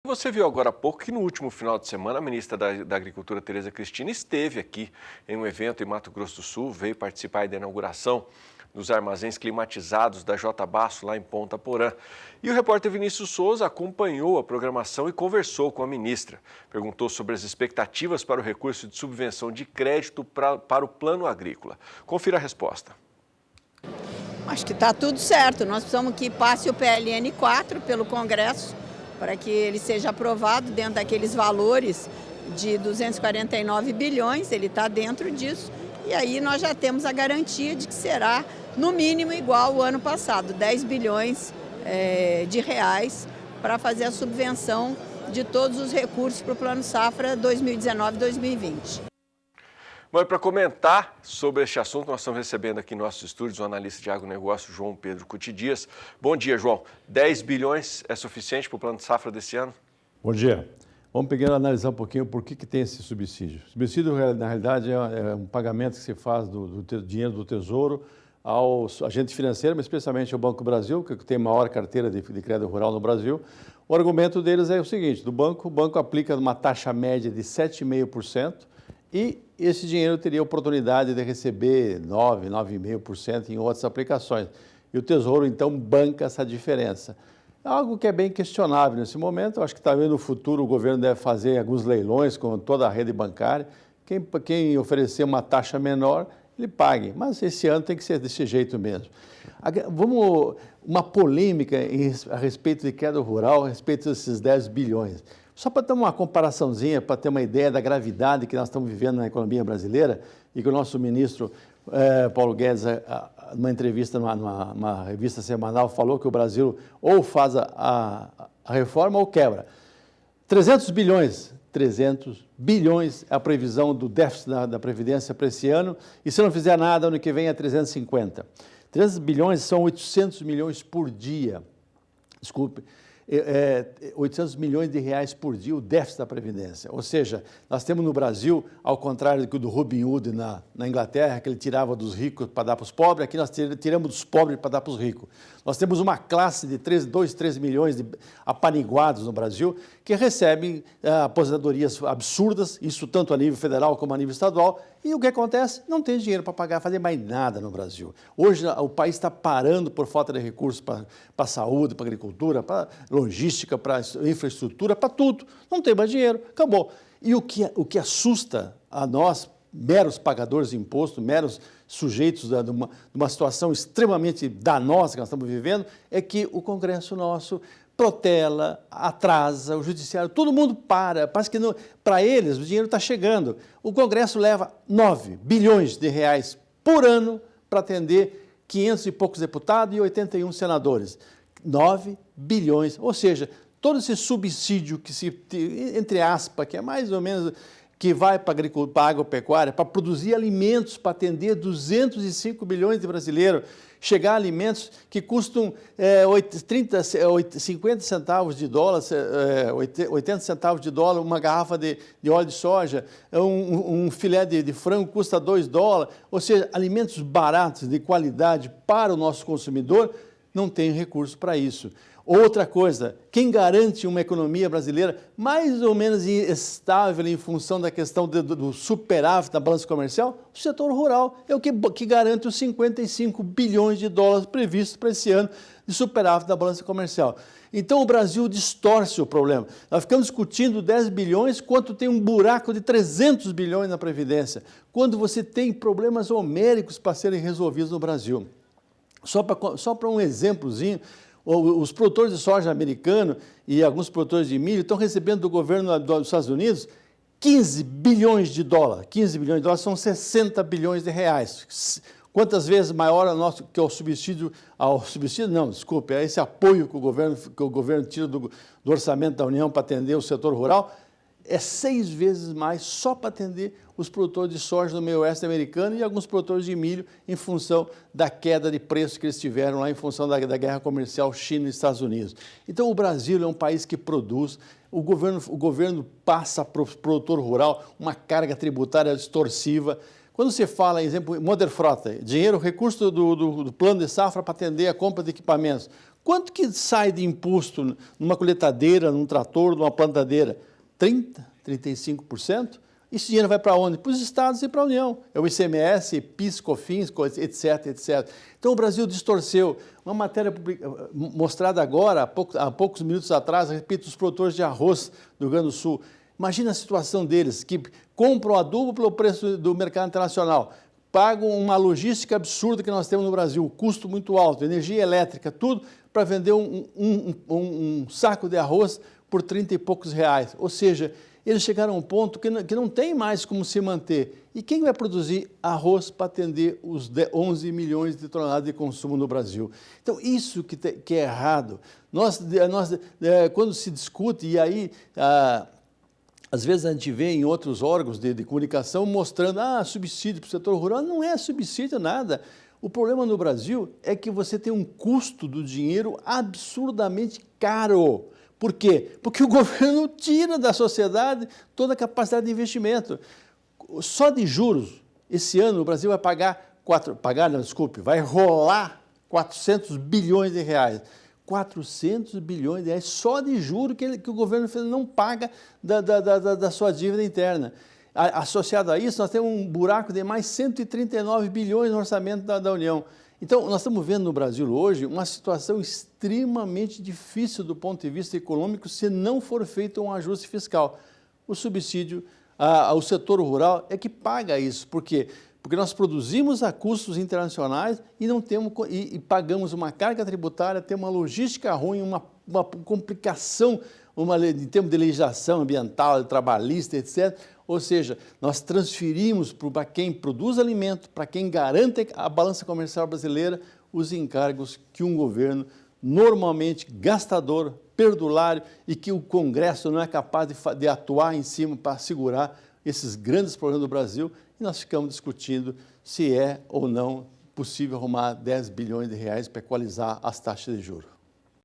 Você viu agora há pouco que no último final de semana a ministra da Agricultura, Tereza Cristina, esteve aqui em um evento em Mato Grosso do Sul, veio participar da inauguração dos armazéns climatizados da J. Basso, lá em Ponta Porã. E o repórter Vinícius Souza acompanhou a programação e conversou com a ministra. Perguntou sobre as expectativas para o recurso de subvenção de crédito para o plano agrícola. Confira a resposta. Acho que está tudo certo. Nós precisamos que passe o PLN 4 pelo Congresso, para que ele seja aprovado dentro daqueles valores de 249 bilhões, ele está dentro disso. E aí nós já temos a garantia de que será, no mínimo, igual ao ano passado, 10 bilhões de reais para fazer a subvenção de todos os recursos para o Plano Safra 2019-2020. Bom, e para comentar sobre este assunto, nós estamos recebendo aqui em nossos estúdios o analista de agronegócio, João Pedro Cuti Dias. Bom dia, João. 10 bilhões é suficiente para o plano de safra desse ano? Bom dia. Vamos pegar e analisar um pouquinho por que tem esse subsídio. O subsídio, na realidade, é um pagamento que se faz do dinheiro do Tesouro ao agente financeiro, mas especialmente ao Banco Brasil, que tem a maior carteira de crédito rural no Brasil. O argumento deles é o seguinte: o banco aplica uma taxa média de 7,5%, e esse dinheiro teria a oportunidade de receber 9,5% em outras aplicações. E o Tesouro, então, banca essa diferença. É algo que é bem questionável nesse momento. Eu acho que talvez no futuro o governo deve fazer alguns leilões com toda a rede bancária. Quem oferecer uma taxa menor, ele pague. Mas esse ano tem que ser desse jeito mesmo. Uma polêmica a respeito de crédito rural, a respeito desses 10 bilhões. Só para ter uma comparaçãozinha, para ter uma ideia da gravidade que nós estamos vivendo na economia brasileira, e que o nosso ministro Paulo Guedes, numa entrevista numa revista semanal, falou que o Brasil ou faz a reforma ou quebra. 300 bilhões é a previsão do déficit da Previdência para esse ano, e se não fizer nada, ano que vem é 350. 300 bilhões são 800 milhões por dia. Desculpe. 800 milhões de reais por dia o déficit da Previdência. Ou seja, nós temos no Brasil, ao contrário do Robin Hood na Inglaterra, que ele tirava dos ricos para dar para os pobres, aqui nós tiramos dos pobres para dar para os ricos. Nós temos uma classe de 2, 3 milhões de apaniguados no Brasil que recebem aposentadorias absurdas, isso tanto a nível federal como a nível estadual, e o que acontece? Não tem dinheiro para fazer mais nada no Brasil. Hoje o país está parando por falta de recursos para a saúde, para a agricultura, para logística, para infraestrutura, para tudo. Não tem mais dinheiro, acabou. E o que assusta a nós, meros pagadores de imposto, meros sujeitos de uma situação extremamente danosa que nós estamos vivendo, é que o Congresso nosso protela, atrasa, o Judiciário, todo mundo parece que para eles o dinheiro está chegando. O Congresso leva 9 bilhões de reais por ano para atender 500 e poucos deputados e 81 senadores. 9 bilhões, ou seja, todo esse subsídio que entre aspas, que é mais ou menos que vai para a agropecuária, para produzir alimentos, para atender 205 bilhões de brasileiros, chegar a alimentos que custam 50 centavos de dólar, 80 centavos de dólar, uma garrafa de óleo de soja, um filé de frango custa 2 dólares, ou seja, alimentos baratos, de qualidade para o nosso consumidor, não tem recurso para isso. Outra coisa, quem garante uma economia brasileira mais ou menos estável em função da questão do superávit da balança comercial? O setor rural é o que garante os 55 bilhões de dólares previstos para esse ano de superávit da balança comercial. Então o Brasil distorce o problema. Nós ficamos discutindo 10 bilhões, quanto tem um buraco de 300 bilhões na Previdência, quando você tem problemas homéricos para serem resolvidos no Brasil. Só para um exemplozinho, os produtores de soja americanos e alguns produtores de milho estão recebendo do governo dos Estados Unidos 15 bilhões de dólares. 15 bilhões de dólares são 60 bilhões de reais. Quantas vezes maior que é o subsídio? Não, desculpe, é esse apoio que o governo tira do orçamento da União para atender o setor rural. É 6 vezes mais só para atender os produtores de soja no meio oeste americano e alguns produtores de milho em função da queda de preço que eles tiveram lá em função da guerra comercial China e Estados Unidos. Então o Brasil é um país que produz, o governo passa para o produtor rural uma carga tributária distorsiva. Quando você fala, exemplo, Moderfrota, dinheiro, recurso do plano de safra para atender a compra de equipamentos, quanto que sai de imposto numa coletadeira, num trator, numa plantadeira? 30%, 35%? Esse dinheiro vai para onde? Para os estados e para a União. É o ICMS, PIS, COFINS, etc, etc. Então o Brasil distorceu. Uma matéria mostrada agora, há poucos minutos atrás, a respeito dos produtores de arroz do Rio Grande do Sul. Imagina a situação deles, que compram adubo pelo preço do mercado internacional, pagam uma logística absurda que nós temos no Brasil, custo muito alto, energia elétrica, tudo, para vender um saco de arroz por 30 e poucos reais. Ou seja, eles chegaram a um ponto que não tem mais como se manter. E quem vai produzir arroz para atender os 11 milhões de toneladas de consumo no Brasil? Então, isso que é errado. Quando se discute, e aí, às vezes a gente vê em outros órgãos de comunicação mostrando, subsídio para o setor rural. Não é subsídio nada. O problema no Brasil é que você tem um custo do dinheiro absurdamente caro. Por quê? Porque o governo tira da sociedade toda a capacidade de investimento. Só de juros, esse ano o Brasil vai vai rolar 400 bilhões de reais. 400 bilhões de reais só de juros que o governo não paga da sua dívida interna. Associado a isso, nós temos um buraco de mais 139 bilhões no orçamento da União. Então, nós estamos vendo no Brasil hoje uma situação extremamente difícil do ponto de vista econômico se não for feito um ajuste fiscal. O subsídio ao setor rural é que paga isso. Por quê? Porque nós produzimos a custos internacionais e não temos e pagamos uma carga tributária, temos uma logística ruim, uma complicação em termos de legislação ambiental, trabalhista, etc. Ou seja, nós transferimos para quem produz alimento, para quem garante a balança comercial brasileira, os encargos que um governo normalmente gastador, perdulário, e que o Congresso não é capaz de atuar em cima para segurar esses grandes problemas do Brasil, e nós ficamos discutindo se é ou não possível arrumar 10 bilhões de reais para equalizar as taxas de juros.